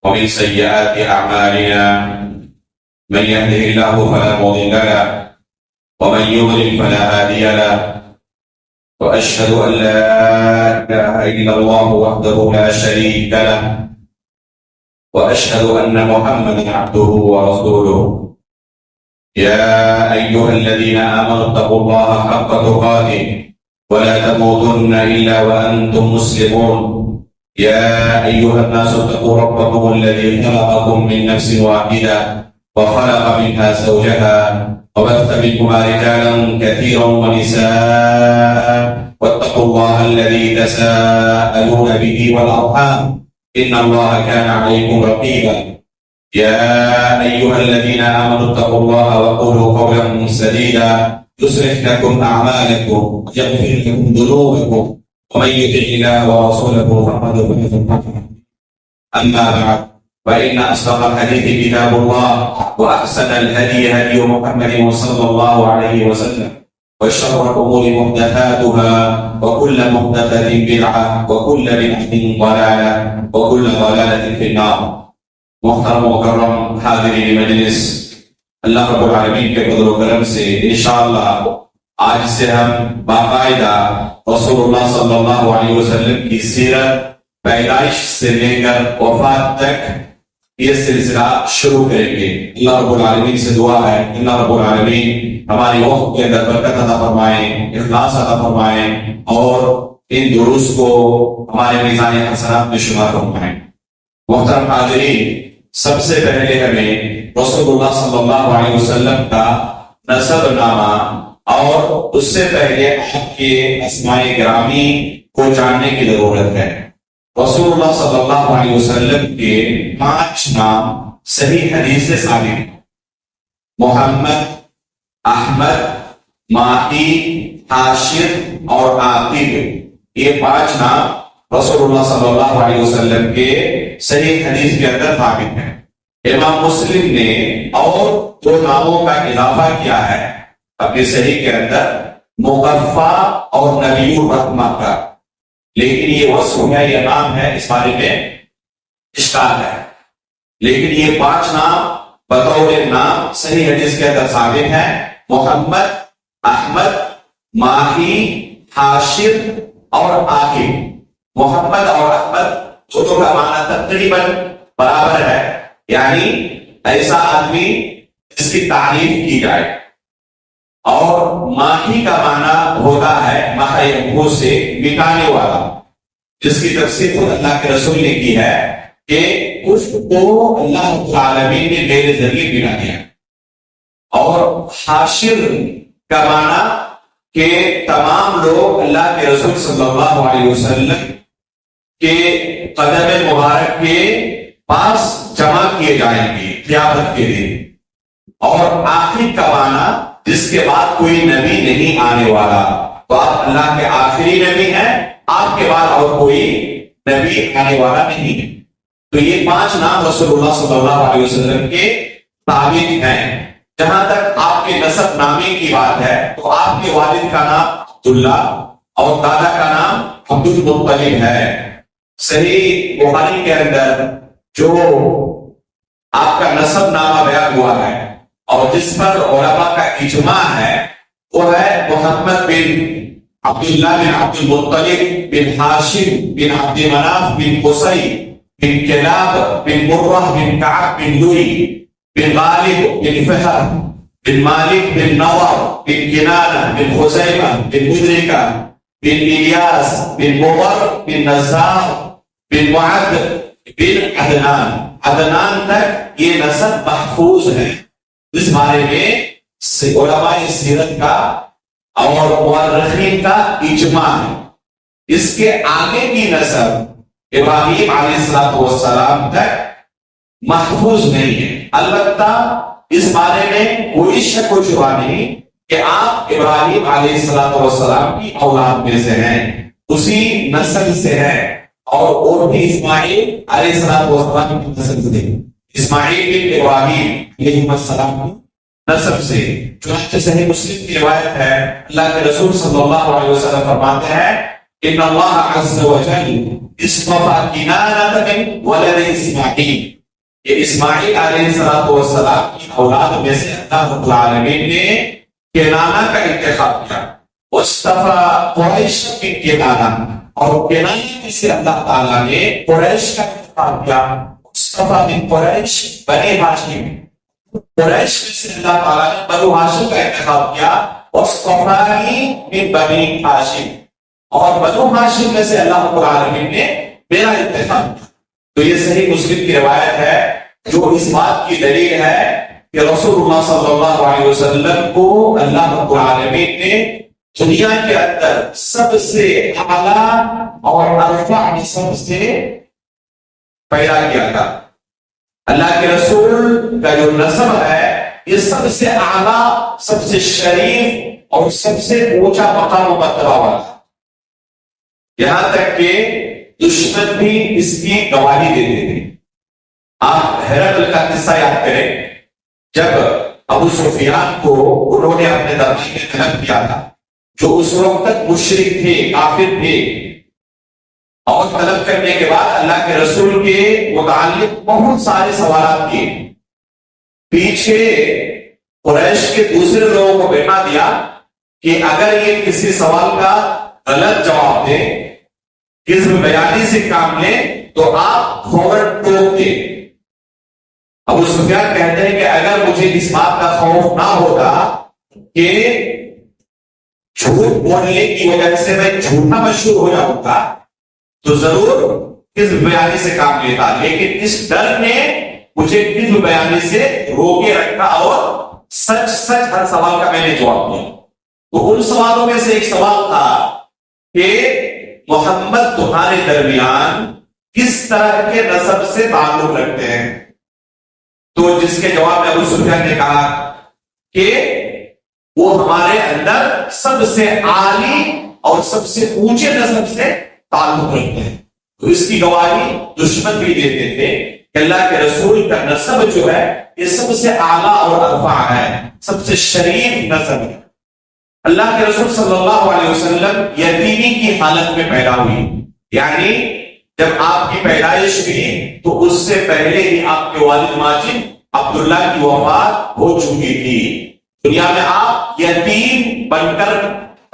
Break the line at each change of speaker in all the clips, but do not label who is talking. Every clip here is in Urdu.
ومن سيئات أعمالنا من يهده الله فلا مضل له ومن يضلل فلا هادي له وأشهد أن لا إله إلا الله وحده لا شريك له وأشهد أن محمدا عبده ورسوله يا أيها الذين آمنوا اتقوا الله حق تقاته ولا تموتن إلا وأنتم مسلمون يا أيها الناس اتقوا ربكم الذي خلقكم من نفس واحدة وخلق منها زوجها وبث منهما رجالا كثيرا ونساء واتقوا الله الذي تساءلون به والأرحام إن الله كان عليكم رقيبا يا أيها الذين آمنوا اتقوا الله وقولوا قولا سديدا يصلح لكم أعمالكم ويغفر لكم ذنوبكم ومن يطع الله ورسوله فقد فاز فوزا. أما بعد فإن أصدق الحديث كتاب الله وأحسن الهدي هدي محمد صلى الله عليه وسلم وشر الأمور محدثاتها وكل محدثة بدعة وكل بدعة ضلالة وكل ضلالة في النار. محترم مکرم حاضرین مجلس، اللہ رب العالمین کے فضل و کرم سے انشاءاللہ آج سے ہم باقاعدہ رسول اللہ صلی اللہ علیہ وسلم کی سیرت پیدائش سے لے کر وفات تک یہ سلسلہ شروع کریں گے. اللہ رب العالمین سے دعا ہے اللہ رب العالمین ہمارے وقت کے اندر برکت عطا فرمائیں، اخلاص عطا فرمائیں اور ان دروس کو ہمارے میزان حسنات میں شمار فرمائیں. محترم حاضرین، سب سے پہلے ہمیں رسول اللہ صلی اللہ علیہ وسلم کا نسب نامہ اور اس سے پہلے آپ کے اسماء گرامی کو جاننے کی ضرورت ہے. رسول اللہ صلی اللہ علیہ وسلم کے 5 نام صحیح حدیث سے ثابت ہیں: محمد، احمد، ماہی، حاشر اور عاقب. یہ 5 نام رسول اللہ صلی اللہ علیہ وسلم کے صحیح حدیث کے اندر ثابت ہیں. امام مسلم نے اور 2 ناموں کا اضافہ کیا ہے اپنے صحیح کے اندر، مغفا اور نبی الرحمہ کا، لیکن یہ وصف ہے، یہ نام ہے، اس بارے میں اشکال ہے. لیکن یہ 5 نام بطور نام صحیح حدیث کے اندر ثابت ہیں: محمد، احمد، ماہی، حاشر اور عاقب. محمد اور احمد دونوں کا معنی تقریباً برابر ہے، یعنی ایسا آدمی جس کی تعریف کی جائے. اور ماہی کا معنی ہوتا ہے محو سے مٹانے والا، جس کی تفسیر خود اللہ کے رسول نے کی ہے کہ اس کو اللہ العالمین نے میرے ذریعے مٹا دیا. اور حاشر کا معنی کہ تمام لوگ اللہ کے رسول صلی اللہ علیہ وسلم کے قدم مبارک کے پاس جمع کیے جائیں گے قیامت کے دن. اور آخر کا معنی جس کے بعد کوئی نبی نہیں آنے والا، تو آپ اللہ کے آخری نبی ہیں، آپ کے بعد اور کوئی نبی آنے والا نہیں ہے. تو یہ 5 نام رسول اللہ صلی اللہ علیہ وسلم کے ثابت ہیں. جہاں تک آپ کے نسب نامے کی بات ہے تو آپ کے والد کا نام عبداللہ اور دادا کا نام عبد المطلب ہے. صحیح بخاری کے اندر جو آپ کا نسب نامہ بیان ہوا ہے اور جس پر علماء کا اجماع ہے وہ ہے محمد بن عبداللہ بن عبد المطلب بن ہاشم بن عبد مناف بن قصی بن کلاب بن مرہ بن کعب بن لوئی بن غالب بن فہر بن مالک بن نور بن کنانہ بن خزیمہ بن مدرکہ بن الیاس بن مغر بن نزار بن معد بن عدنان. عدنان تک یہ نسب محفوظ ہے. اس بارے میں علماء سیرت کا اور مورخین کا اجماع ہے. اس کے آگے کی نسب ابراہیم علیہ السلام تک محفوظ نہیں ہے. البتہ اس بارے میں کوئی شک و شبہ نہیں کہ آپ ابراہیم علیہ السلام کی اولاد میں سے ہیں، اسی نسل سے ہیں. اور وہ بھی اسماعیل علیہ السلام کی نسل سے، اسماعیل بن ابراہیم علیہ السلام کی نسب سے. چنانچہ صحیح مسلم کی روایت ہے، اللہ کے رسول صلی اللہ علیہ وسلم فرماتے ہیں ان اللہ عز و جل اصطفى کنانۃ من ولد اسماعیل، یہ اسماعیل علیہ السلام کی اولاد میں سے اللہ رب العالمین نے کنانہ کا انتخاب کیا. واصطفى قریش من کنانہ، اور کنانہ میں سے اللہ تعالیٰ نے قریش کا انتخاب کیا. واصطفى من قریش بنی ہاشم، قریش میں سے اللہ تعالیٰ نے بنو ہاشم کا انتخاب کیا. واصطفانی من بنی ہاشم، اور بنو ہاشم میں سے اللہ رب العالمین نے میرا انتخاب کیا. تو یہ صحیح مسلم کی روایت ہے جو اس بات کی دلیل ہے کہ رسول اللہ صلی اللہ علیہ وسلم کو اللہ رب العالمین نے دنیا کے اندر سب سے اعلیٰ اور ارفع نسب سے پیدا کیا تھا. اللہ کے رسول کا جو نسب ہے یہ سب سے اعلیٰ، سب سے شریف اور سب سے اونچا مقام و مرتبہ والا، یہاں تک کہ دشمن بھی اس کی گواہی دیتے تھے. آپ ہرقل کا قصہ یاد کریں، جب ابو سفیان کو انہوں نے اپنے دربار میں طلب کیا تھا، جو اس وقت تک مشرک تھے، کافر تھے، اور طلب کرنے کے بعد اللہ کے رسول کے متعلق بہت سارے سوالات کیے. پیچھے قریش کے دوسرے لوگوں کو بیٹھا دیا کہ اگر یہ کسی سوال کا غلط جواب دے، کذب بیانی سے کام لیں، تو آپ فوراً ٹوک دیں. ابو سفیان کہتے ہیں کہ اگر مجھے اس بات کا خوف نہ ہوتا کہ جھوٹ بولنے کی وجہ سے میں جھوٹا مشہور ہو جاؤں گا تو ضرور کذب بیانی سے کام لیتا، لیکن اس ڈر نے مجھے کذب بیانی سے روکے رکھا اور سچ سچ ہر سوال کا میں نے جواب دیا. تو ان سوالوں میں سے ایک سوال تھا کہ محمد تمہارے درمیان کس طرح کے نسب سے تعلق رکھتے ہیں؟ تو جس کے جواب میں ابو سفیان نے کہا کہ وہ ہمارے اندر سب سے عالی اور سب سے اونچے نسب سے تعلق رکھتے ہیں. تو اس کی گواہی دشمن بھی دیتے تھے کہ اللہ کے رسول کا نسب جو ہے یہ سب سے اعلیٰ اور ارفع ہے، سب سے شریف نسب ہے. اللہ کے رسول صلی اللہ علیہ وسلم یتیمی کی حالت میں پیدا ہوئی، یعنی جب آپ کی پیدائش ہوئی تو اس سے پہلے ہی آپ کے والد ماجد عبداللہ کی وفات ہو چکی تھی. دنیا میں آپ یتیم بن کر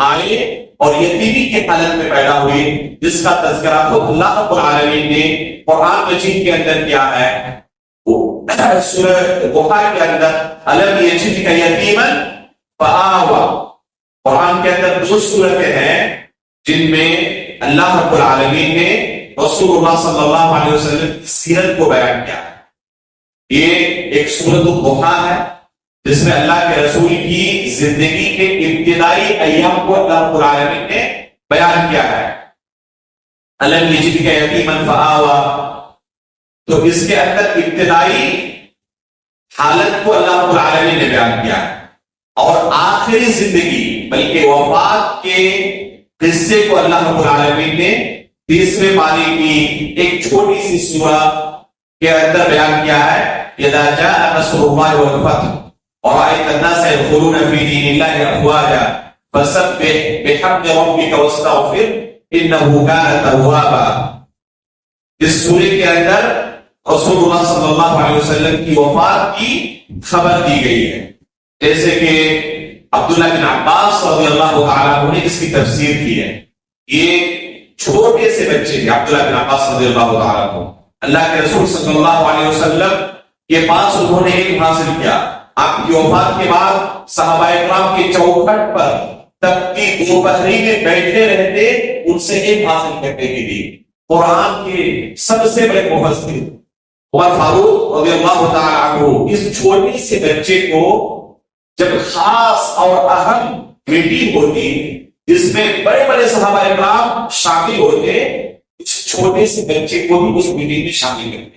آئے اور یتیمی کی حالت میں پیدا ہوئے، جس کا تذکرہ خود اللہ رب العالمین نے قرآن مجید کے اندر کیا ہے. سورہ بقرہ کے اندر الم یجدک یتیما فآوی، قرآن کے اندر دو سورتیں ہیں جن میں اللہ رب العالمین نے رسول اللہ صلی اللہ علیہ وسلم کی سیرت کو بیان کیا ہے. یہ ایک سورۃ الضحیٰ ہے جس میں اللہ کے رسول کی زندگی کے ابتدائی ایام کو اللہ رب العالمین نے بیان کیا ہے. الم یجدک یتیما فآوی، تو اس کے اندر ابتدائی حالت کو اللہ رب العالمین نے بیان کیا ہے، اور آخری زندگی بلکہ وفات کے قصے کو اللہ رب العالمین نے 30ویں پارے کی ایک چھوٹی سی سورہ کے اندر بیان کیا ہے. اذا جاء نصر اللہ والفتح ورأيت الناس يدخلون في دين الله أفواجا فسبح بحمد ربك واستغفر إنه كان توابا. اس سورے کے اندر رسول اللہ صلی اللہ علیہ وسلم کی وفات کی خبر دی گئی ہے، جیسے کہ عبداللہ بن عباس رضی اللہ تعالیٰ عنہ نے اس کی تفسیر کی ہے. یہ چھوٹے سے بچے تھے عبداللہ بن عباس رضی اللہ تعالیٰ عنہ، اللہ کے رسول صلی اللہ علیہ وسلم کے پاس انہوں نے علم حاصل کیا. آپ کی وفات کے بعد صحابہ اکرام کی چوکھٹ پر تپتی دوپہری میں بیٹھے رہتے، ان سے علم حاصل کرنے کے لیے. قرآن کے سب سے بڑے مفسر عمر فاروق رضی اللہ تعالیٰ عنہ اس چھوٹے سے بچے کو جب خاص اور اہم میٹنگ ہوتی جس میں بڑے بڑے صحابہ اکرام شامل ہوتے، اس چھوٹے سے بچے کو بھی اس میٹنگ میں شامل کرتے.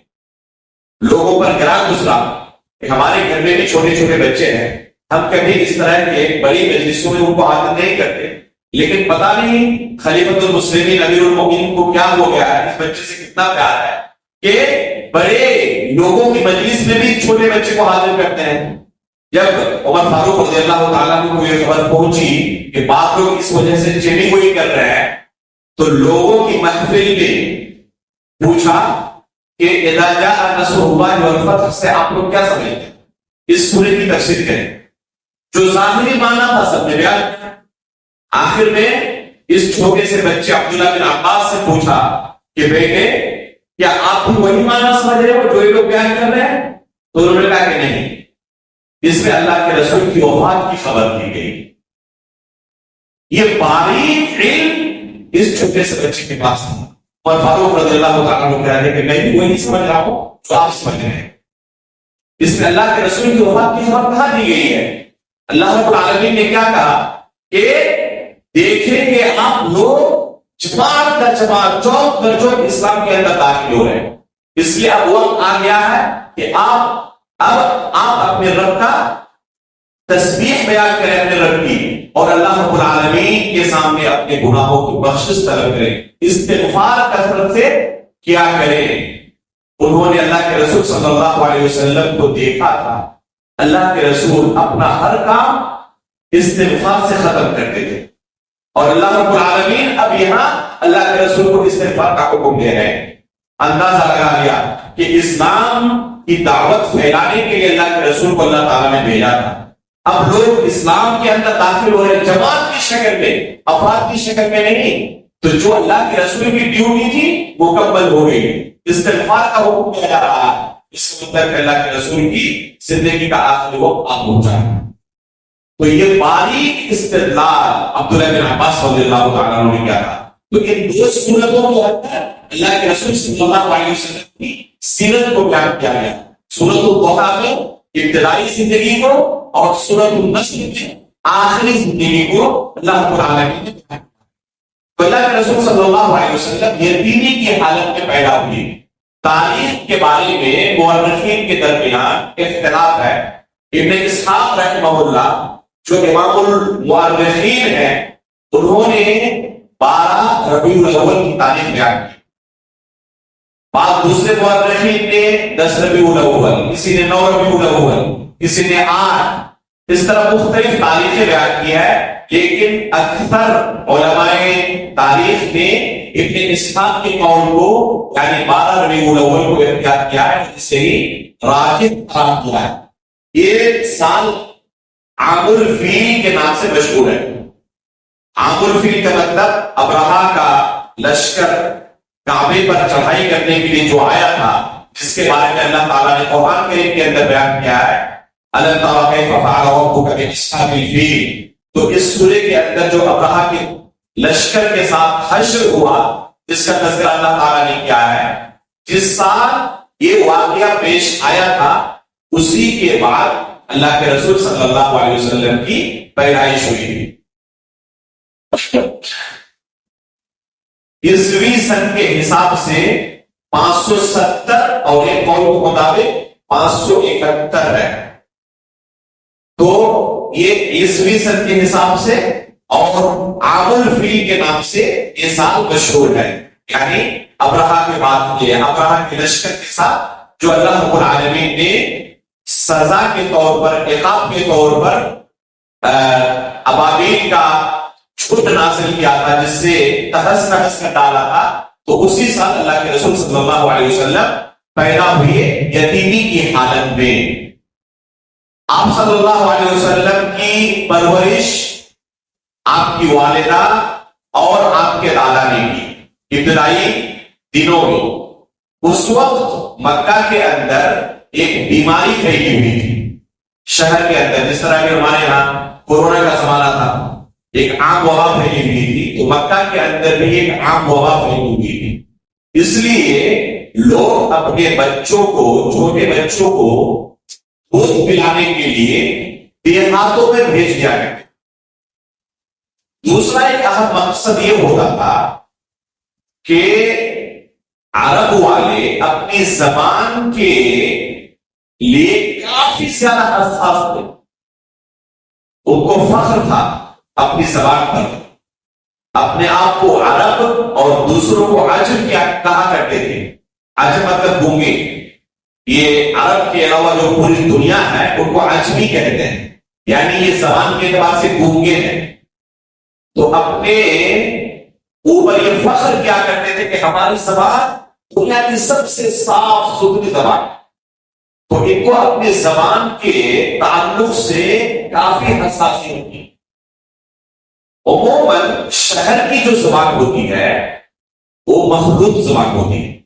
لوگوں پر گراں گزرا. ہمارے گھر میں بھی چھوٹے چھوٹے بچے ہیں، ہم کبھی اس طرح کے بڑی مجلسوں میں ان کو عادت نہیں کرتے، لیکن پتہ نہیں خلیفۃ المسلمین امیر المومنین کو کیا ہو گیا ہے، اس بچے سے کتنا پیار ہے کہ بڑے لوگوں کی مجلس میں بھی چھوٹے بچے کو حاضر کرتے ہیں. جب عمر فاروق رضی اللہ تعالیٰ عنہ کو یہ خبر پہنچی کہ بعض لوگ اس وجہ سے چیٹنگ وہی کر رہے ہیں، تو لوگوں کی محفل میں پوچھا کہ اذا جاء نصر اللہ والفتح سے آپ لوگ کیا سمجھتے ہیں؟ اس سورے کی تفسیر کریں. جو ظاہری معنی تھا سب نے بیان کیا. آخر میں اس چھوٹے سے بچے عبداللہ بن عباس سے پوچھا کہ بیٹے کیا آپ بھی وہی معنی سمجھ رہے ہو جو یہ لوگ بیان کر رہے ہیں؟ تو انہوں نے کہا کہ نہیں. اس میں اللہ کے رسول کی وفات کی خبر دی گئی. یہ باریک علم اس چھوٹے سے بچے کے پاس تھا. اور فاروق رضی اللہ تعالیٰ عنہ کہہ رہے کہ میں بھی وہی سمجھ رہا ہوں جو آپ سمجھ رہے ہیں. اس میں اللہ کے رسول کی وفات کی خبر کہاں دی گئی ہے؟ اللہ رب العالمین نے کیا کہا کہ دیکھیں کہ آپ لوگ جماعت در جماعت چوک در چوک اسلام کے اندر داخل ہو رہے ہیں. اس لیے اب وقت آ گیا ہے کہ آپ اپنے رب کا تسبیح بیان کریں اپنے رب کی, اور اللہ رب العالمین کے سامنے اپنے گناہوں کی بخشش طلب کریں, استغفار کثرت سے کیا کریں. انہوں نے اللہ کے رسول صلی اللہ علیہ وسلم کو دیکھا تھا. اللہ کے رسول اپنا ہر کام استغفار سے ختم کرتے تھے, اور اللہ رب العالمین اب یہاں اللہ کے رسول کو استغفار کا حکم دے رہے ہیں. اندازہ لگا لیا کہ اسلام کی دعوت پھیلانے کے لیے اللہ کے رسول کو اللہ تعالیٰ نے بھیجا تھا. اب لوگ اسلام کے اندر داخل ہو رہے ہیں جماعت کی شکل میں, افراد کی شکل میں نہیں. تو جو اللہ کے رسول کی ڈیوٹی تھی مکمل ہو گئی. استغفار کا حکم دیا جا رہا ہے. اس کے مطلب اللہ کے رسول کی زندگی کا آخری وقت آ پہنچا ہے. تو یہ باریک استدلال عبداللہ بن عباس رضی اللہ تعالیٰ عنہ نے کیا کہا. تو ان دو سورتوں کے اندر اللہ کے رسول صلی اللہ علیہ وسلم کی سیرت کو بیان کیا گیا. سورۃ الضحیٰ میں ابتدائی زندگی کو اور سورۃ النصر میں آخری زندگی کو اللہ رب العالمین نے بیان کیا. تو اللہ کے رسول صلی اللہ علیہ وسلم یتیمی کی حالت میں پیدا ہوئی. تاریخ کے بارے میں مورخین کے درمیان اختلاف ہے. ابن اسحاق رحمہ اللہ جو امام المؤرخین ہیں, انہوں نے 12 ربیع الاول کی تاریخ بیان کی. بعض دوسرے مورخین نے 10 ربیع الاول, کسی نے 9 ربیع الاول, کسی نے 8, اس طرح مختلف تاریخیں بیان کی ہے. لیکن اکثر علماء تاریخ نے ابن اسحاق کے قول کو یعنی 12 ربیع الاول کو اختیار کیا ہے, جس سے ہی راجح قرار دیا ہے. یہ سال عام الفیل کے نام سے مشہور ہے. عام الفیل کا مطلب ابرہا کا لشکر کعبے پر چڑھائی کرنے کے لیے جو آیا تھا, جس کے بارے میں اللہ تعالیٰ نے قرآن کریم کے اندر بیان کیا ہے أَلَمْ تَرَ كَيْفَ فَعَلَ رَبُّكَ بِأَصْحَابِ الْفِيلِ. تو اس سورے کے اندر جو ابرہا کے لشکر کے ساتھ حشر ہوا, جس کا تذکرہ اللہ تعالیٰ نے کیا ہے, جس سال یہ واقعہ پیش آیا تھا اسی کے بعد اللہ کے رسول صلی اللہ علیہ وسلم کی پیدائش ہوئی. عیسوی سن کے حساب سے 570 اور ایک قول کے مطابق 571 ہے. تو یہ عیسوی سن کے حساب سے اور عام الفیل کے نام سے یہ سال مشہور ہے. یعنی ابرہا کے بعد یہ ابرہا کے لشکر کے ساتھ جو اللہ رب العالمین نے سزا کے طور پر, عقاب کے طور پر ابابیل کا چھٹ نازل کیا تھا, جس سے تہس نہس کر ڈالا تھا. تو اسی سال اللہ کے رسول صلی اللہ علیہ وسلم پیدا ہوئے یتیمی کی حالت میں. آپ صلی اللہ علیہ وسلم کی پرورش آپ کی والدہ اور آپ کے دادا نے کی ابتدائی دنوں میں. اس وقت مکہ کے اندر ایک بیماری پھیلی ہوئی تھی شہر کے اندر, جس طرح کہ ہمارے یہاں کورونا کا زمانہ تھا, ایک عام وبا پھیلی ہوئی تھی. تو مکہ کے اندر بھی ایک عام وبا پھیلی ہوئی تھی. اس لیے لوگ اپنے بچوں کو, چھوٹے بچوں کو دودھ پلانے کے لیے دیہاتوں میں بھیج دیا گیا. دوسرا ایک اہم مقصد یہ ہوتا تھا کہ عرب والے اپنی زبان کے لیے کافی زیادہ حساس تھے. ان کو فخر تھا اپنی زبان پر. اپنے آپ کو عرب اور دوسروں کو عجم کیا کہا کرتے تھے. عجم مطلب گونگے. یہ عرب کے علاوہ جو پوری دنیا ہے ان کو عجمی کہتے ہیں, یعنی یہ زبان کے اعتبار سے گونگے ہیں. تو اپنے اوپر یہ فخر کیا کرتے تھے کہ ہماری زبان دنیا کی سب سے صاف ستھری زبان، تو ان کو اپنی زبان کے تعلق سے کافی حساسی ہوتی ہے۔ عموماً شہر کی جو زبان ہوتی ہے وہ محدود زبان ہوتی ہے۔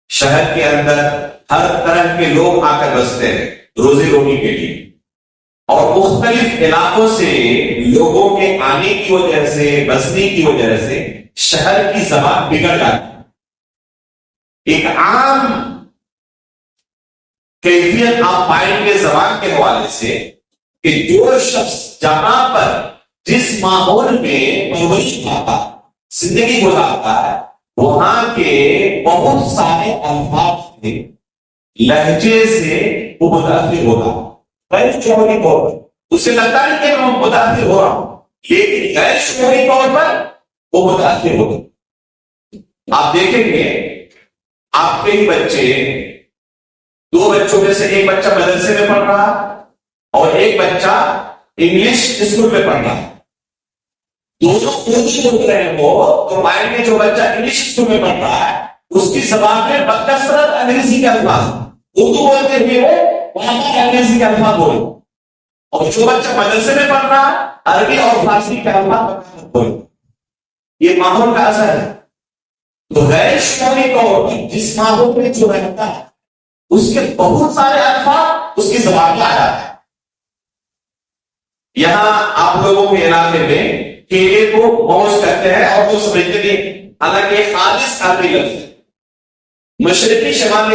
شہر کے اندر ہر طرح کے لوگ آ کر بستے ہیں روزی روٹی کے لیے، اور مختلف علاقوں سے لوگوں کے آنے کی وجہ سے، بسنے کی وجہ سے شہر کی زبان بگڑ جاتی ہے۔ ایک عام کیفیت آپ پائیں گے زبان کے حوالے سے کہ جو شخص جہاں پر جس ماحول میں پرورش پاتا، زندگی گزارتا ہے، وہاں کے بہت سارے الفاظ سے، لہجے سے وہ متاثر ہوتا ہے۔ غیر شعوری طور پر اسے لگتا ہے کہ میں متاثر ہو رہا ہوں، لیکن غیر شعوری طور پر وہ متاثر ہوتا ہے۔ آپ دیکھیں گے آپ کے ہی بچے، دو بچوں میں سے ایک بچہ مدرسے میں پڑھ رہا اور ایک بچہ انگلش اسکول میں پڑھ رہا، دونوں اردو بول رہے ہیں، وہ تو پائیں گے جو بچہ انگلش اسکول میں پڑھ رہا ہے اس کی زبان میں بکثرت انگریزی کے الفاظ، اردو بولتے ہوئے وہاں پر انگریزی کے الفاظ بولے، اور جو بچہ مدرسے میں پڑھ رہا ہے عربی اور فارسی کے الفاظ بولے۔ یہ ماحول کا اثر ہے۔ تو غیر شعوری طور پر جس ماحول میں جو رہتا ہے اس کے بہت سارے الفاظ اس کی زبان میں آ جاتے ہیں۔ یہاں آپ لوگوں کے علاقے میں کیلے کو موز کہتے ہیں اور وہ سمجھتے ہیں، حالانکہ خالص عربی لفظ ہے۔ مشرقی شمال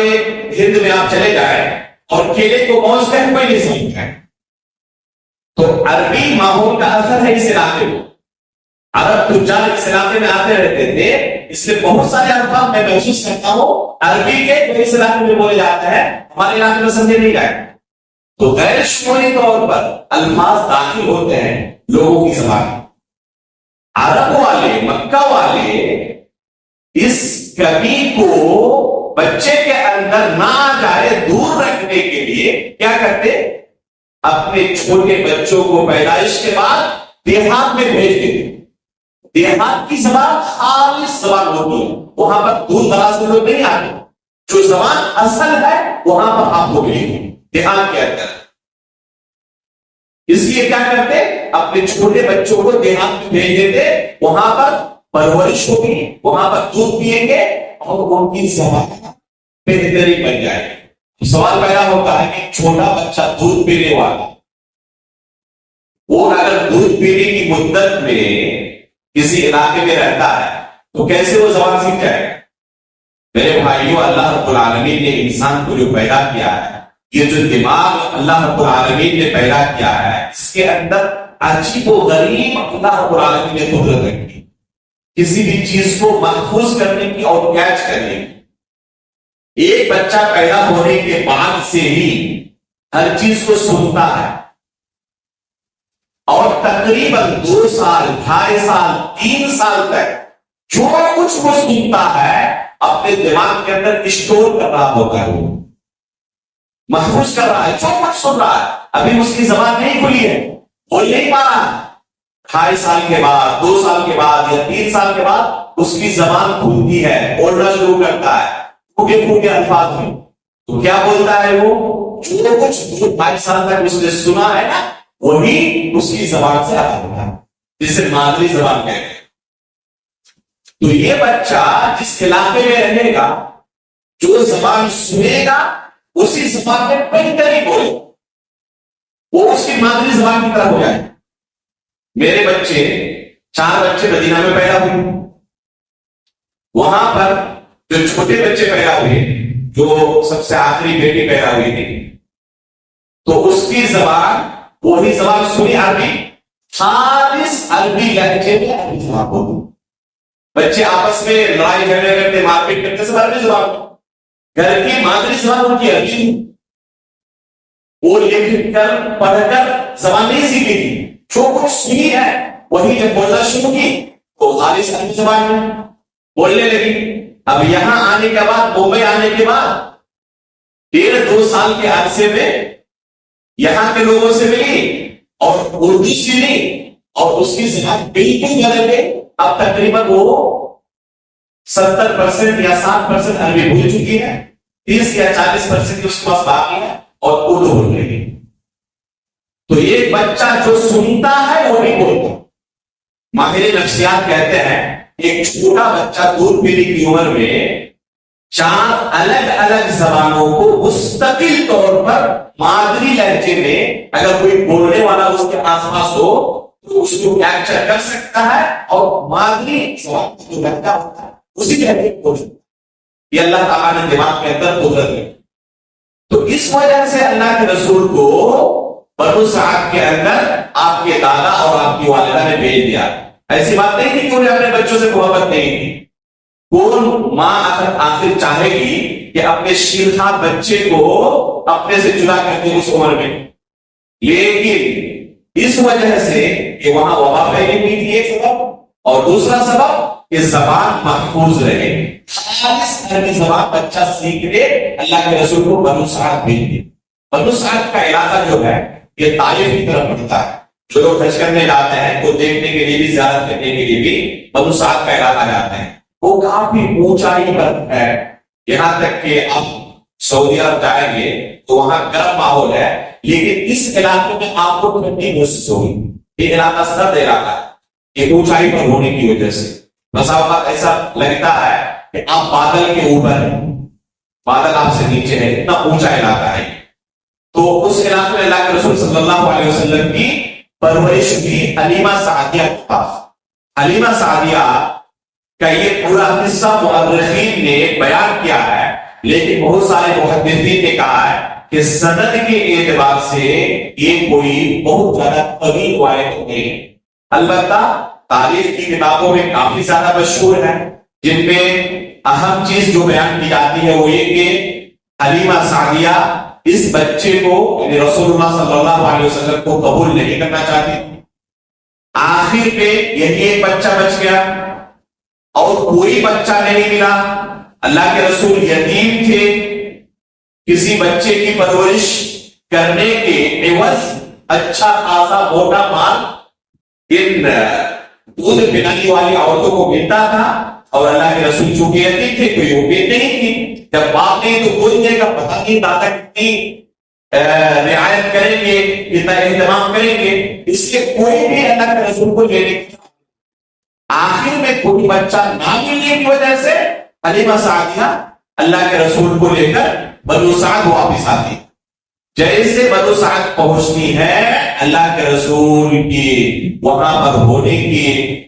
ہند میں آپ چلے جائیں اور کیلے کو موز کہتے کوئی نہیں سمجھتا ہے۔ تو عربی ماحول کا اثر ہے اس علاقے میں۔ عرب تجار اس علاقے میں آتے رہتے تھے، اس لیے بہت سارے الفاظ میں محسوس کرتا ہوں عربی کے جو اس علاقے میں بولے جاتے ہیں ہمارے علاقے میں سمجھے نہیں گئے۔ تو غیر شعوری طور پر الفاظ داخل ہوتے ہیں لوگوں کی زبان میں۔ عرب والے، مکہ والے اس کمی کو بچے کے اندر نہ آ جائے دور رکھنے کے لیے کیا کرتے؟ اپنے چھوٹے بچوں کو پیدائش کے بعد دیہات میں بھیج دیتے۔ دیہات کی زبان خالص زبان ہوتی ہے، وہاں پر دور دراز کے لوگ نہیں آتے، جو زبان اصل ہے وہاں پر آپ کو ملے گی دیہات کے اندر۔ اس لیے کیا کرتے؟ اپنے چھوٹے بچوں کو دیہات میں بھیج دیتے، وہاں پر پرورش ہوگی، وہاں پر دودھ پیئیں گے اور ان کی زبان بہتری بن جائے گی۔ سوال پیدا ہوتا ہے کہ چھوٹا بچہ دودھ پینے والا، وہ اگر دودھ پینے کی مدت میں کسی علاقے میں رہتا ہے تو کیسے وہ زبان سیکھ جائے گا؟ میرے بھائیوں، اللہ رب العالمین نے انسان کو جو پیدا کیا ہے، یہ جو دماغ اللہ رب العالمین نے پیدا کیا ہے، اس کے اندر عجیب و غریب اللہ رب العالمین نے قدرت رکھی، کسی بھی چیز کو محفوظ کرنے کی اور کیچ کرنے کی۔ ایک بچہ پیدا ہونے کے بعد سے ہی ہر چیز کو سنتا ہے، اور تقریباً 2 سال، 2.5 سال، 3 سال تک جو کچھ وہ سنتا ہے اپنے دماغ کے اندر اسٹور کر رہا ہوتا ہے، محفوظ کر رہا ہے، جو کچھ سن رہا ہے۔ ابھی اس کی زبان نہیں کھلی ہے، بول نہیں پا رہا۔ 2.5 سال کے بعد، 2 سال کے بعد یا 3 سال کے بعد اس کی زبان کھلتی ہے، بولنا شروع کرتا ہے پھوٹے پھوٹے الفاظ میں۔ تو کیا بولتا ہے وہ؟ جو کچھ 2.5 سال تک اس نے سنا ہے نا، وہی اس کی زبان سے آتا ہوتا ہے، جسے مادری زبان کہتے ہیں۔ تو یہ بچہ جس علاقے میں رہے گا، جو زبان سنے گا اسی زبان میں بہتری بولے، وہ اس کی مادری زبان کی طرح ہو جائے۔ میرے بچے 4 بچے مدینہ میں پیدا ہوئے، وہاں پر جو چھوٹے بچے پیدا ہوئے، جو سب سے آخری بیٹی پیدا ہوئی تھی، تو اس کی زبان وہی زبان سنی عربی، خالص عربی لہجے میں عربی زبان بولتی۔ بچے آپس میں لڑائی جھگڑے کرتے، مار پیٹ کرتے، سب عربی زبان۔ گھر کی مادری زبان ان کی عربی، وہ لکھ کر پڑھ کر زبان نہیں سیکھی تھی، جو کچھ سنی ہے وہی جب بولنا شروع کی تو خالص عربی زبان میں بولنے لگی۔ اب یہاں آنے کے بعد، ممبئی آنے کے بعد 1.5-2 سال کے عرصے میں یہاں کے لوگوں سے ملی اور اردو سیکھی اور اس کی زبان بالکل بدل گئی۔ اب تقریباً وہ 70% یا 60% عربی بھول چکی ہے، 30 یا 40% اس کے پاس باقی ہے اور اردو بول رہی ہے. تو ایک بچہ جو سنتا ہے وہ نہیں بولتا. ماہر نفسیات کہتے ہیں ایک چھوٹا بچہ دودھ پینے کی عمر میں 4 الگ الگ زبانوں کو مستقل طور پر مادری لہجے میں اگر کوئی بولنے والا اس کے آس پاس ہو تو اس کو کیپچر کر سکتا ہے اور مادری زبان جو لہجہ ہوتا ہے اسی لہجے میں بول سکتا ہے. یہ اللہ تعالیٰ نے دماغ کے اندر قدرت ہے. تو اس وجہ سے اللہ کے رسول کو بنو سعد کے اندر آپ کے دادا اور آپ کی والدہ نے بھیج دیا. ایسی بات نہیں تھی کہ انہیں اپنے بچوں سے محبت نہیں تھی. کون ماں آخر چاہے گی کہ اپنے شیرخوار بچے کو اپنے سے جدا کر دے اس عمر میں؟ لیکن اس وجہ سے کہ وہاں وبا پھیلی ہوئی تھی ایک سبب، اور دوسرا سبب کہ زبان محفوظ رہے، خالص عربی زبان بچہ سیکھ لے. اللہ کے رسول کو بنو سعد بھیج دیا. بنو سعد کا علاقہ جو ہے یہ طائف کی طرف پڑتا ہے. جو لوگ حج کرنے جاتے ہیں تو دیکھنے کے لیے بھی، زیارت کرنے کے لیے بھی بنو سعد کا علاقہ جاتے ہیں. وہ کافی اونچائی پر ہے، یہاں تک کہ آپ سعودی عرب جائیں گے تو وہاں گرم ماحول ہے، لیکن اس علاقے میں آپ کو ٹھنڈی محسوس ہوگی. یہ علاقہ سرد علاقہ ہے، یہ اونچائی پر ہونے کی وجہ سے. بس اوقات ایسا لگتا ہے کہ آپ بادل کے اوپر ہیں، بادل آپ سے نیچے ہے، اتنا اونچا علاقہ ہے. تو اس علاقے میں اللہ کے رسول صلی اللہ علیہ وسلم کی پرورش بھی حلیمہ سعدیہ کے پاس. حلیمہ سعدیہ کا یہ پورا قصہ مؤرخین نے بیان کیا ہے، لیکن بہت سارے محدثین نے کہا ہے کہ سند کے اعتبار سے یہ کوئی بہت زیادہ طویل روایت نہیں. البتہ تاریخ کی کتابوں میں کافی زیادہ مشہور ہے، جن میں اہم چیز جو بیان کی جاتی ہے وہ یہ کہ حلیمہ سعدیہ اس بچے کو یعنی رسول اللہ صلی اللہ علیہ وسلم کو قبول نہیں کرنا چاہتی. آخر پہ یہی ایک بچہ بچ گیا اور کوئی بچہ نہیں ملا. اللہ کے رسول یتیم تھے، کسی بچے کی پرورش کرنے کے عوض اچھا خاصا موٹا مال ان دودھ پلانے والی عورتوں کو ملتا تھا، اور اللہ کے رسول چونکہ یتیم تھے کوئی امید نہیں تھی. جب باپ نہیں تو کوئی دے گا، پتہ نہیں دادا کتنی رعایت کریں گے، کتنا اہتمام کریں گے، اس لیے کوئی بھی اللہ کے رسول کو لینے کی. آخر میں کوئی بچہ نہ ملنے کی وجہ سے حلیمہ سعدیہ اللہ کے رسول کو لے کر بنو سعد واپس آتی. جیسے بنو سعد پہنچتی ہے، اللہ کے رسول کی وہاں پر ہونے کی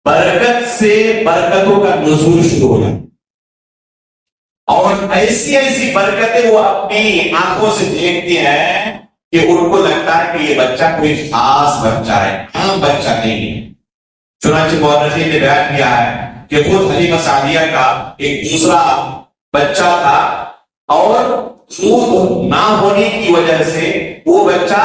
برکت سے برکتوں کا نزول شروع ہو جاتا، اور ایسی ایسی برکتیں وہ اپنی آنکھوں سے دیکھتی ہیں کہ ان کو لگتا ہے کہ یہ بچہ کوئی خاص بچہ ہے، عام بچہ نہیں ہے. چنانچہ مورخین نے بیان کیا ہے کہ خود حلیمہ سعدیہ کا ایک دوسرا بچہ تھا، اور دودھ نہ ہونے کی وجہ سے وہ بچہ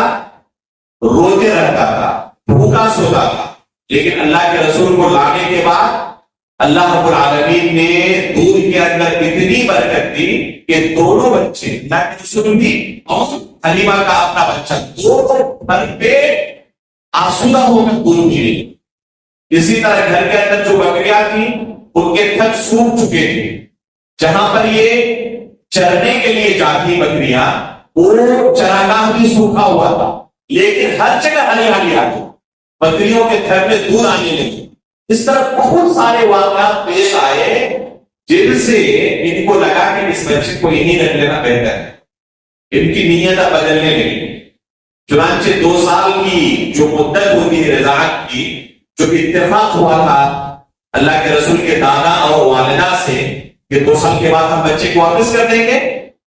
روتے رہتا تھا، بھوکا سوتا تھا. لیکن اللہ کے رسول کو لانے کے بعد اللہ رب العالمین نے دودھ کے اندر اتنی برکت دی کہ دونوں بچے، اللہ کے رسول بھی اور حلیمہ کا اپنا بچہ، دونوں بھر پہ آسودہ ہو کر دودھ پیے. اسی طرح گھر کے اندر جو بکریاں تھیں ان کے تھن سوکھ چکے تھے. جہاں پر یہ چرنے کے لیے جاتی بکریاں، وہ چراگاہ بھی سوکھا ہوا تھا، لیکن ہر جگہ ہریالی آتی، بکریوں کے گھر میں دودھ آنے لگے. اس طرح بہت سارے واقعات پیش آئے جن سے ان کو لگا کہ اس بچے کو یہی رکھ لینا بہتر ہے. ان کی نیتیں بدلنے لگی. چنانچہ 2 سال کی جو مدت ہوتی ہے رضاعت کی، جو اتفاق ہوا تھا اللہ کے رسول کے دادا اور والدہ سے کہ 2 سال کے بعد ہم بچے کو واپس کر دیں گے،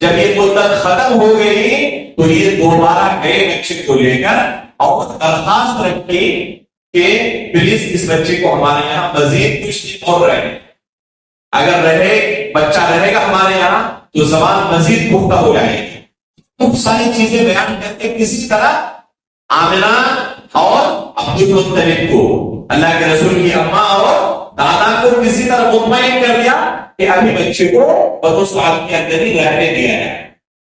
جب یہ مدت ختم ہو گئی تو یہ دوبارہ گئے بچے کو لے کر اور درخواست رکھی کہ پلیز اس بچے کو ہمارے یہاں مزید کچھ دن اور رہے، اگر بچہ رہے گا ہمارے یہاں تو زبان مزید پختہ ہو جائے گی. بہت ساری چیزیں بیان کرتے کسی طرح آمنہ اور عبد المطلب کو، اللہ کے رسول کی اماں اور دادا کو کسی طرح مطمئن کر دیا کہ ابھی بچے کو بنو سعد کے اندر ہی رہنے دیا ہے.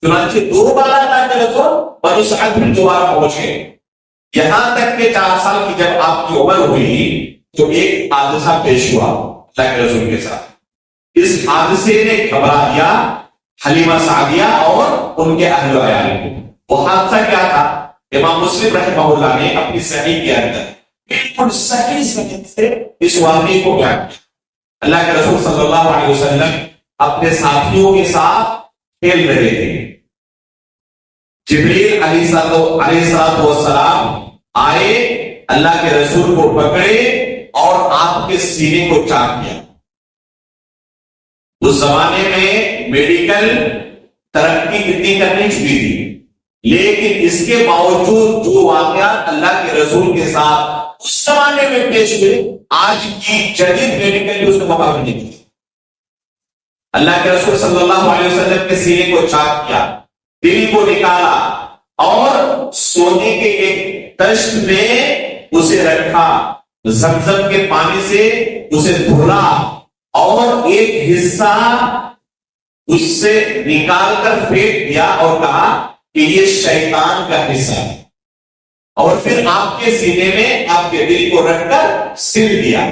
چنانچہ 2 بار اللہ کے رسول بنو سعد میں دوبارہ پہنچ گئے. یہاں تک کہ 4 سال کی جب آپ کی عمر ہوئی تو ایک حادثہ پیش ہوا اللہ کے رسول کے ساتھ. اس حادثے نے گھبرا دیا حلیمہ سعدیہ اور ان کے اہل و عیال کو۔ وہ حادثہ کیا تھا؟ امام مسلم رحمہ اللہ نے اپنی صحیح کے اندر بالکل صحیح صنعت سے اس واقعے کو بیان کیا۔ اللہ کے رسول صلی اللہ علیہ وسلم اپنے ساتھیوں کے ساتھ کھیل رہے تھے۔ جبریل علیہ السلام آئے، اللہ کے رسول کو پکڑے اور آپ کے سینے کو چاک کیا۔ اس زمانے میں میڈیکل ترقی کتنی کرنی چکی تھی، لیکن اس کے باوجود جو واقعات اللہ کے رسول کے ساتھ اس زمانے میں پیش ہوئے، آج کی جدید میڈیکل اس کو مقابلہ نہیں کی۔ اللہ کے رسول صلی اللہ علیہ وسلم کے سینے کو چاک کیا، دل کو نکالا اور سونے کے ایک تشت میں اسے رکھا، زمزم کے پانی سے اسے دھلا اور ایک حصہ اس سے نکال کر پھینک دیا اور کہا کہ یہ شیطان کا حصہ ہے، اور پھر آپ کے سینے میں آپ کے دل کو رکھ کر سل دیا۔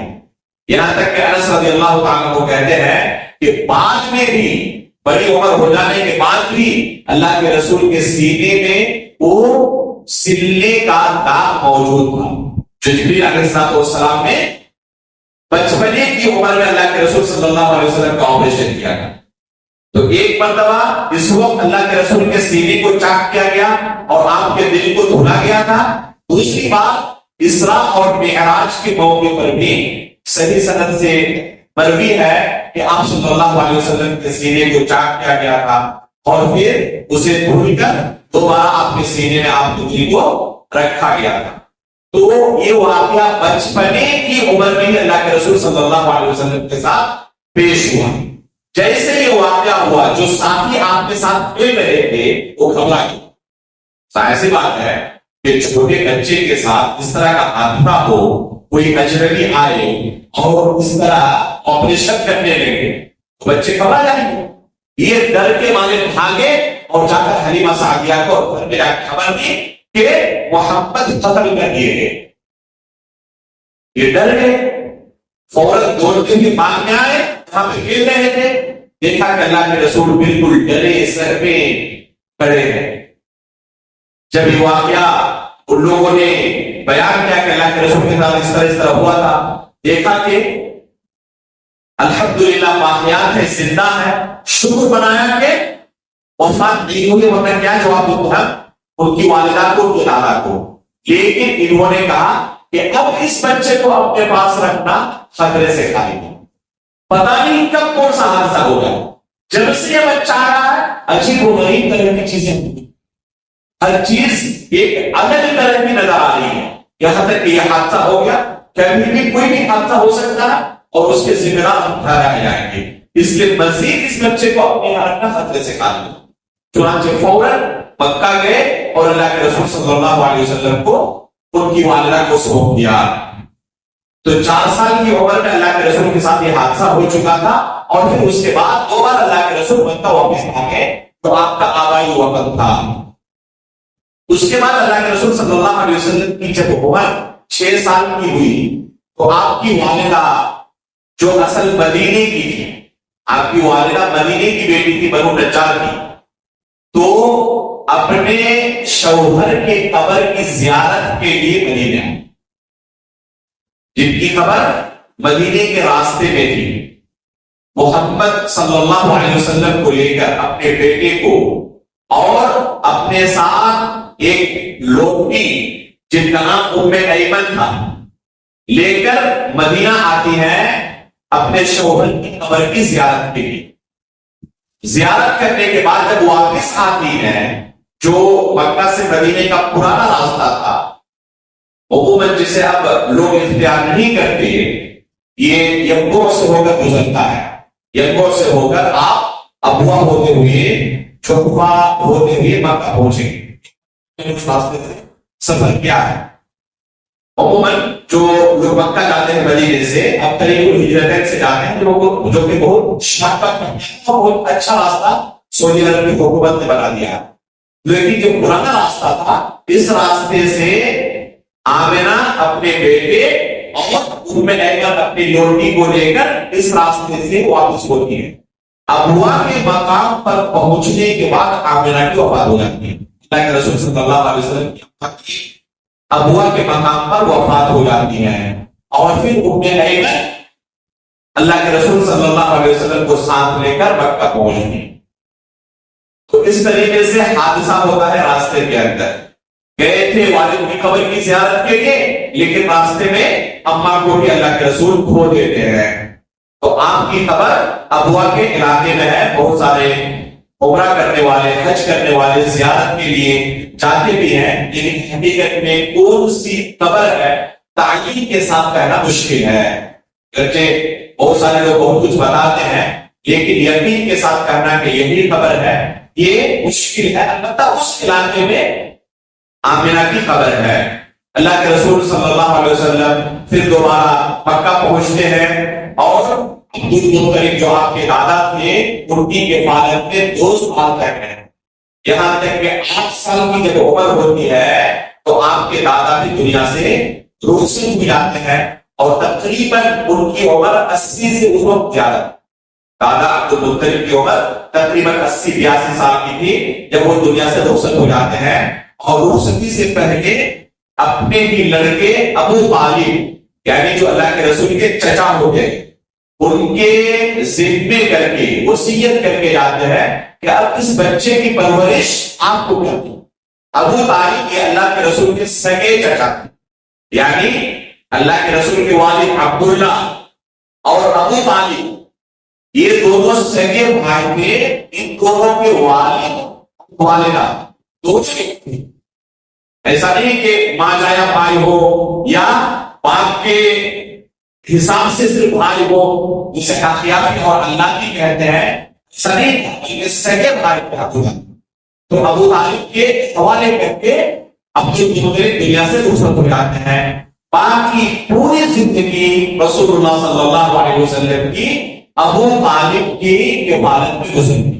یہاں تک کہ انس رضی اللہ تعالیٰ کو کہتے ہیں کہ بعد میں بھی، بڑی عمر ہو جانے کے بعد بھی، اللہ کے رسول کے سینے میں وہ سلنے کا داغ موجود تھا جو جبریل علیہ السلام نے بچپنے کی عمر میں اللہ کے رسول صلی اللہ علیہ وسلم کا آپریشن کیا تھا۔ تو ایک مرتبہ اس وقت اللہ کے رسول کے سینے کو چاک کیا گیا اور آپ کے دل کو دھلا گیا تھا۔ دوسری بات، اسراء اور معراج کے موقع پر بھی صحیح سند سے مروی ہے کہ آپ صلی اللہ علیہ وسلم کے سینے کو چاک کیا گیا تھا اور پھر اسے دھل کر دوبارہ آپ کے سینے میں آپ کے دل کو رکھا گیا تھا۔ تو یہ واقعہ بچپنے کی عمر میں اللہ کے رسول صلی اللہ علیہ وسلم کے ساتھ پیش ہوا۔ جیسے یہ واقعہ ہوا، جو ساتھی آپ کے ساتھ کھیل رہے تھے وہ گھبرا گئے۔ ایسی بات ہے کہ چھوٹے بچے کے ساتھ اس طرح کا حادثہ ہو، کوئی اجنبی آئے اور اس طرح آپریشن کرنے لگے، بچے گھبرا جائیں گے۔ یہ ڈر کے مارے بھاگے اور جا کر حلیمہ سعدیہ کو گھر میں جا کے خبر دی کہ محمد قتل کر دیے گئے۔ یہ ڈر گئے، فوراً دوڑتے ہوئے بعد میں آئے، وہاں پہ کھیل رہے تھے، دیکھا کہ اللہ کے رسول بالکل ڈرے سر پہ کھڑے ہیں۔ جب یہ واقعہ ان لوگوں نے بیان کیا کہ اللہ کے رسول کے ساتھ اس طرح ہوا تھا، دیکھا کہ الحمدللہ باقیات ہے، زندہ ہے، شکر بنایا کہ وفات نہیں ہوئی، ورنہ کیا جواب دیتا ہے ان کی والدہ کو، ان کے دادا کو۔ لیکن انہوں نے کہا کہ اب اس بچے کو اپنے پاس رکھنا خطرے سے خالی ہے، پتہ نہیں کب کون سا حادثہ ہو گیا۔ جب سے یہ بچہ آ رہا ہے، عجیب و غریب طرح کی چیزیں، ہر چیز ایک الگ طرح کی نظر آ رہی ہے، یہاں تک کہ یہ حادثہ ہو گیا، کبھی بھی کوئی بھی حادثہ ہو سکتا ہے اور اس کے ذمہ دار ٹھہرائے جائیں گے، اس لیے مزید اس بچے کو اپنے یہاں رکھنا خطرے سے خالی ہے۔ چنانچہ فوراً مکہ گئے اور اللہ کے رسول صلی اللہ علیہ وسلم کو ان کی والدہ کو سونپ دیا۔ تو 4 سال کی عمر میں اللہ کے رسول کے ساتھ یہ حادثہ ہو چکا تھا، اور پھر اس کے بعد 2 بار اللہ کے رسول مکہ واپس آ گئے، تو آپ کا آبائی وقت تھا۔ اس کے بعد اللہ کے رسول صلی اللہ علیہ وسلم کی جب عمر 6 سال کی ہوئی تو آپ کی والدہ جو اصل مدینے کی تھی، آپ کی والدہ مدینے کی بیٹی تھی، بنو نجار کی، تو اپنے شوہر کے قبر کی زیارت کے لیے مدینے آئی، جن کی قبر مدینے کے راستے میں تھی۔ محمد صلی اللہ علیہ وسلم کو لے کر اپنے بیٹے کو اور اپنے ساتھ ایک لوٹی جن کا نام ام ایمن تھا لے کر مدینہ آتی ہے اپنے شوہر کی قبر کی زیارت کے لیے۔ زیارت کرنے کے بعد جب واپس آتی ہے، جو مکہ سے مدینے کا پرانا راستہ تھا، عموماً جسے اب لوگ اختیار نہیں کرتے، یہ یمبو سے ہو کر گزرتا ہے، یمبو سے ہو کر آپ ابوا ہوتے ہوئے چھپا ہوتے ہوئے مکہ پہنچیں گے۔ اس راستے سے سفر کیا ہے؟ عموماً جو لوگ مکہ جاتے ہیں مدینے سے، اب طریق الہجرتین سے جاتے ہیں، جو کہ بہت شارٹ کٹ، بہت اچھا راستہ سعودی عرب کی حکومت نے بنا دیا ہے۔ لیکن جو پرانا راستہ تھا، اس راستے سے آمنہ اپنے بیٹے اور ام ایمن اپنی لوٹی کو لے کر اس راستے سے واپس ہوتی ہے۔ ابوا کے مقام پر پہنچنے کے بعد آمنہ کی وفات ہو جاتی ہے۔ اللہ کے رسول صلی اللہ علیہ وسلم کی ابوا کے مقام پر وفات ہو جاتی ہے، اور پھر ام ایمن اللہ کے رسول صلی اللہ علیہ وسلم کو ساتھ لے کر مکہ پہنچتی ہے۔ تو اس طریقے سے حادثہ ہوتا ہے راستے کے اندر۔ گئے تھے والد کی قبر کی زیارت کے لیے، لیکن راستے میں اماں کو بھی اللہ کے رسول کھو دیتے ہیں۔ تو آپ کی قبر ابوا کے علاقے میں ہے۔ بہت سارے عمرہ کرنے والے، حج کرنے والے زیارت کے لیے جاتے بھی ہیں، لیکن حقیقت میں کون سی قبر ہے تعین کے ساتھ کہنا مشکل ہے۔ گرچہ بہت سارے لوگ بہت کچھ بتاتے ہیں، لیکن یقین کے ساتھ کہنا کہ یہی قبر ہے یہ مشکل ہے۔ البتہ اس علاقے میں آمنہ کی قبر ہے۔ اللہ کے رسول صلی اللہ علیہ وسلم پھر دوبارہ مکہ پہنچتے ہیں، اور عبدالمطلب جو آپ کے دادا تھے ان کی کفالت میں 2 سال تک ہیں، یہاں تک کہ 8 سال کی جب عمر ہوتی ہے تو آپ کے دادا بھی دنیا سے رخصت ہو جاتے ہیں، اور تقریباً ان کی عمر 80 سے اس وقت زیادہ، دادا عبدالمطلب کی عمر تقریباً 80-82 سال کی تھی جب وہ دنیا سے رخصت ہو جاتے ہیں۔ اور رخصتی سے پہلے اپنے ہی لڑکے ابو طالب، یعنی جو اللہ کے رسول کے چچا ہوتے، ان کے ذمے کر کے وصیت کر کے جاتے ہیں کہ اب اس بچے کی پرورش آپ کو کرنی۔ ابو طالب یہ اللہ کے رسول کے سگے چچا، یعنی اللہ کے رسول کے والد عبداللہ اور ابو طالب یہ دونوں سگے بھائی تھے۔ ان دونوں کے والدہ دو تھے۔ ایسا نہیں کہ ماں جایا بھائی ہو یا باپ کے حساب سے صرف بھائی ہو، جسے حقیقی اور اللہ کی کہتے ہیں، ایسا نہیں بلکہ سگے بھائی کے حق ہوگا۔ تو ابو طالب کے حوالے کر کے عبدالمطلب دنیا سے رخصت ہو جاتے ہیں۔ باقی پوری زندگی رسول اللہ صلی اللہ علیہ وسلم کی ابو طالب کی کفالت میں گزرتی۔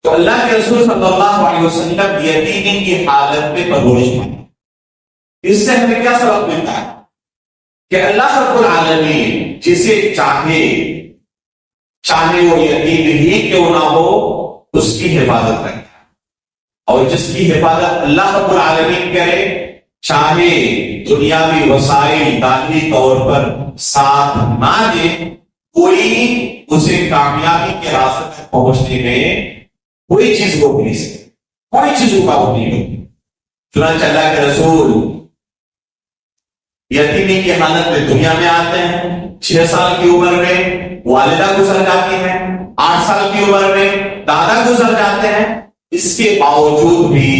تو اللہ کے رسول صلی اللہ علیہ وسلم یتیمی کی حالت میں پرورش پائے۔ اس سے ہمیں کیا سبق ملتا ہے کہ اللہ رب العالمین جسے چاہے وہ یتیم ہی کیوں نہ ہو اس کی حفاظت کرے، اور جس کی حفاظت اللہ رب العالمین کرے، چاہے دنیاوی وسائل ظاہری طور پر ساتھ نہ دے، کوئی اسے کامیابی کے راستے تک پہنچنے میں کوئی چیز روک نہیں سکتی، کوئی چیز رکاوٹ نہیں ہوتی۔ چنانچہ اللہ کے رسول یتیمی کی حالت میں دنیا میں آتے ہیں۔ 6 سال کی عمر میں والدہ گزر جاتی ہیں، 8 سال کی عمر میں دادا گزر جاتے ہیں۔ اس کے باوجود بھی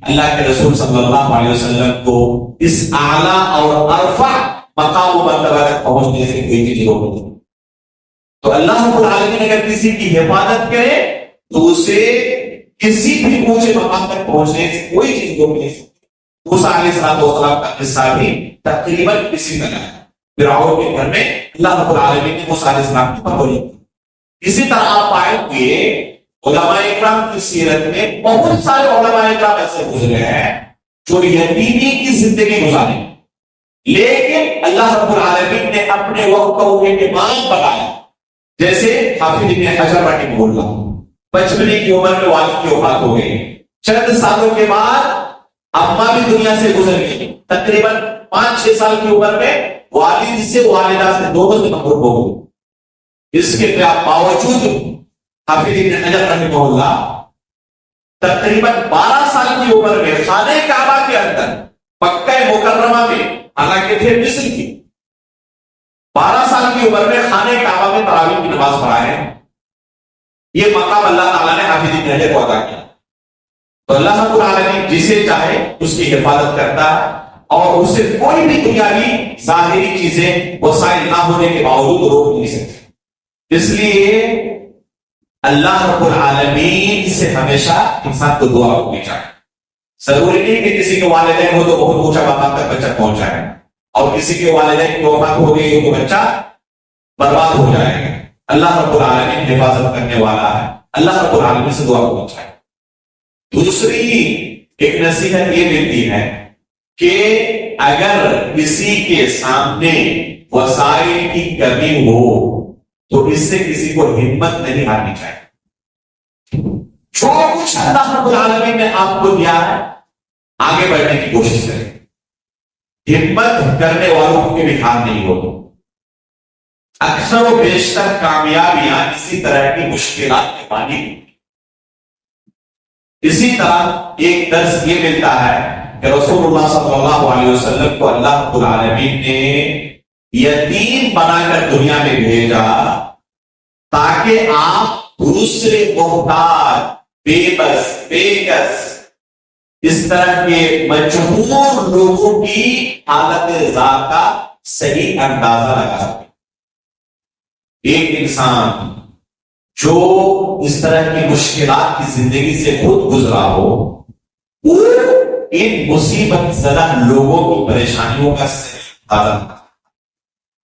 اللہ کے رسول صلی اللہ علیہ وسلم کو اس اعلیٰ اور ارفع مقام و مرتبہ تک پہنچنے سے کوئی چیز روک نہیں۔ تو اللہ رب العالمین اگر کسی کی حفاظت کرے تو اسے کسی بھی اونچے مقام تک پہنچنے سے کوئی چیز روک نہیں سکتی۔ موسیٰ علیہ السلام کا قصہ بھی تقریباً اسی طرح ہے۔ فرعون کے گھر میں اللہ رب العالمین نے موسیٰ علیہ السلام کی پرورش کی۔ اسی طرح آپ پائیں گے علماء اکرام کی سیرت میں بہت سارے علماء اکرام ایسے گزرے ہیں جو یتیمی کی زندگی گزارے، لیکن اللہ رب العالمین نے اپنے وقت کو انہیں امام بنایا۔ جیسے حافظ ابن حجر رحمہ اللہ، 55 کی عمر میں والد کی وفات ہو گئی، چند سالوں کے بعد اماں بھی دنیا سے گزر گئی، تقریباً 5-6 سال کی عمر میں والد سے والدہ سے دونوں سے محروم ہو گئی۔ اس کے باوجود حافظ ابن حجر رحمہ اللہ تقریباً 12 سال کی عمر میں خانہ کعبہ کے اندر مکہ مکرمہ میں، حالانکہ تھے مصر کی، 12 سال کی عمر میں خانہ کعبہ میں تراویح کی نماز پڑھائے۔ یہ مقام اللہ تعالیٰ نے حافظ ابن حجر کو عطا کیا۔ تو اللہ رب العالمین جسے چاہے اس کی حفاظت کرتا ہے، اور اسے کوئی بھی دنیاوی ظاہری چیزیں وسائل نہ ہونے کے باوجود روک نہیں سکتے۔ اس لیے اللہ رب العالمین سے ہمیشہ انسان کو دعا کرنی چاہیے۔ ضروری نہیں کہ کسی کے والدین ہو تو بہت اونچا مقام تک بچہ پہنچ جائے، اور کسی کے والدین کی وفات ہو گئی تو بچہ برباد ہو جائے گا۔ اللہ رب العالمین حفاظت کرنے والا ہے، اللہ رب العالمین سے دعا کرنا چاہیے۔ دوسری ایک نصیحت یہ ملتی ہے کہ اگر کسی کے سامنے وسائل کی کمی ہو تو اس سے کسی کو ہمت نہیں ہارنی چاہیے. جو کچھ اللہ رب العالمین نے آپ کو دیا ہے آگے بڑھنے کی کوشش کریں. ہمت کرنے والوں کو بھی ہار نہیں ہوتی. اکثر و بیشتر کامیابیاں اسی طرح کی مشکلات کے بانی. اسی طرح ایک درس یہ ملتا ہے کہ رسول اللہ صلی اللہ علیہ وسلم کو اللہ رب العالمین نے یتیم بنا کر دنیا میں بھیجا تاکہ آپ دوسرے محتاج، بے بس، بے کس، اس طرح کے مجبور لوگوں کی حالت ذات کا صحیح اندازہ لگا سکیں. ایک انسان جو اس طرح کی مشکلات کی زندگی سے خود گزرا ہو وہ ان مصیبت زدہ لوگوں کی پریشانیوں کا صحیح اندازہ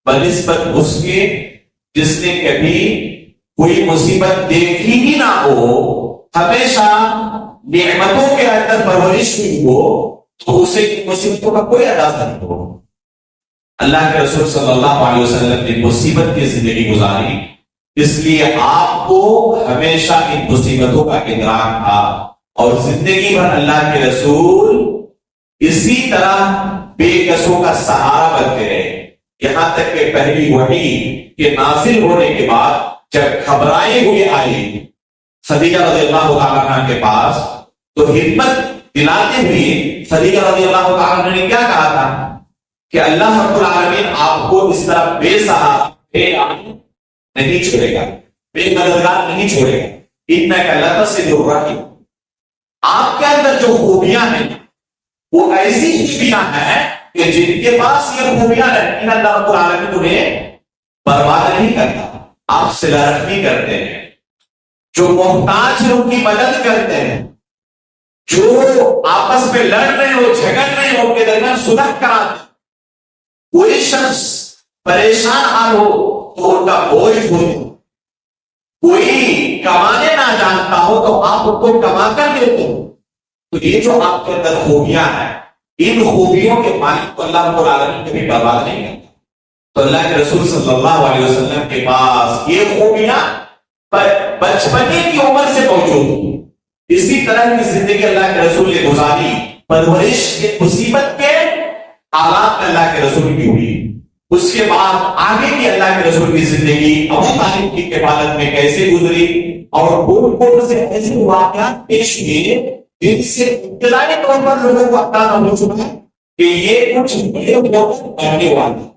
بنسبت اس کے جس نے کبھی کوئی مصیبت دیکھی ہی نہ ہو، ہمیشہ نعمتوں کے اندر پرورش ہوئی ہو تو اسے مصیبتوں کا کوئی اندازہ نہیں ہو. اللہ کے رسول صلی اللہ علیہ وسلم نے مصیبت کی زندگی گزاری، اس لیے آپ کو ہمیشہ ان مصیبتوں کا ادراک تھا اور زندگی بھر اللہ کے رسول اسی طرح بے کسوں کا سہارا بنتے رہے، یہاں تک کہ پہلی وحی کے نازل ہونے کے بعد جب گھبرائے ہوئے آئی خدیجہ رضی اللہ تعالیٰ عنہ کے پاس تو ہمت دلاتے ہوئے خدیجہ رضی اللہ تعالیٰ عنہ نے کیا کہا تھا کہ اللہ رب العالمین آپ کو اس طرح بے سہارا، بے عامل نہیں چھوڑے گا، بے مددگار نہیں چھوڑے گا. انک لتصل الرحم. آپ کے اندر جو خوبیاں ہیں وہ ایسی خوبیاں ہیں کہ جن کے پاس یہ خوبیاں رہتی ہیں اللہ رب العالمین انہیں برباد نہیں کرتا. آپ صلہ رحمی کرتے ہیں، جو محتاج ہیں ان کی مدد کرتے ہیں، جو آپس میں لڑ رہے ہو، جھگڑ رہے ہو، ان کے درمیان صلح کراتے ہیں. کوئی شخص پریشان حال ہو تو ان کا بوجھ ڈھوتے، کوئی کمانے نہ جانتا ہو تو آپ ان کو کما کر دیتے ہو. تو یہ جو آپ کے اندر خوبیاں ہیں، ان خوبیوں کے مالک کو اللہ رب العالمین کبھی برباد نہیں کرتا. تو اللہ کے رسول صلی اللہ علیہ وسلم کے پاس یہ خوبیاں بچپنے کی عمر سے موجود ہیں. اسی طرح کی زندگی اللہ کے رسول نے گزاری، پرورش کے مصیبت کے حالات اللہ کے رسول کی ہوئی. اس کے بعد آگے کی اللہ کے رسول کی زندگی ابو طالب کی کفالت میں کیسے گزری اور کون سے ایسے واقعات پیش ہوئے جن سے ابتدائی طور پر لوگوں کو اندازہ ہو چکا ہے کہ یہ کچھ بڑے کرنے والا،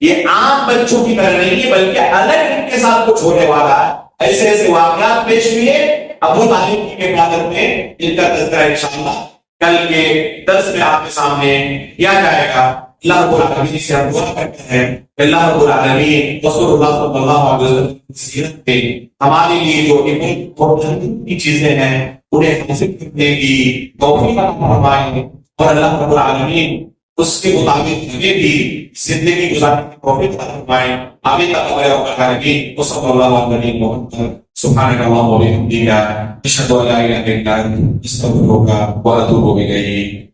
یہ عام بچوں کی طرح نہیں ہے بلکہ الگ ان کے ساتھ کچھ ہونے والا ہے. ایسے ایسے واقعات پیش ہوئے ابو طالب کی کفالت میں، جن کا تذکرہ انشاءاللہ کل کے درس میں آپ کے سامنے کیا جائے گا. اللہ رب العالمین سے ہم دعا کرتے ہیں کہ اللہ رب العالمین رسول اللہ صلی اللہ علیہ وسلم کی سیرت میں ہمارے لیے جو بہت کی چیزیں ہیں انہیں حاصل کرنے کی توفیق عطا فرمائے اور اللہ رب العالمین اس کے مطابق ہمیں بھی زندگی گزارنے کی توفیق عطا فرمائے. آمین تقبل رب العالمین. وصلی اللہ علیہ محمد. سبحانک اللہم و بحمدک، اشہد ان لا الہ الا انت، استغفرک و اتوب الیک.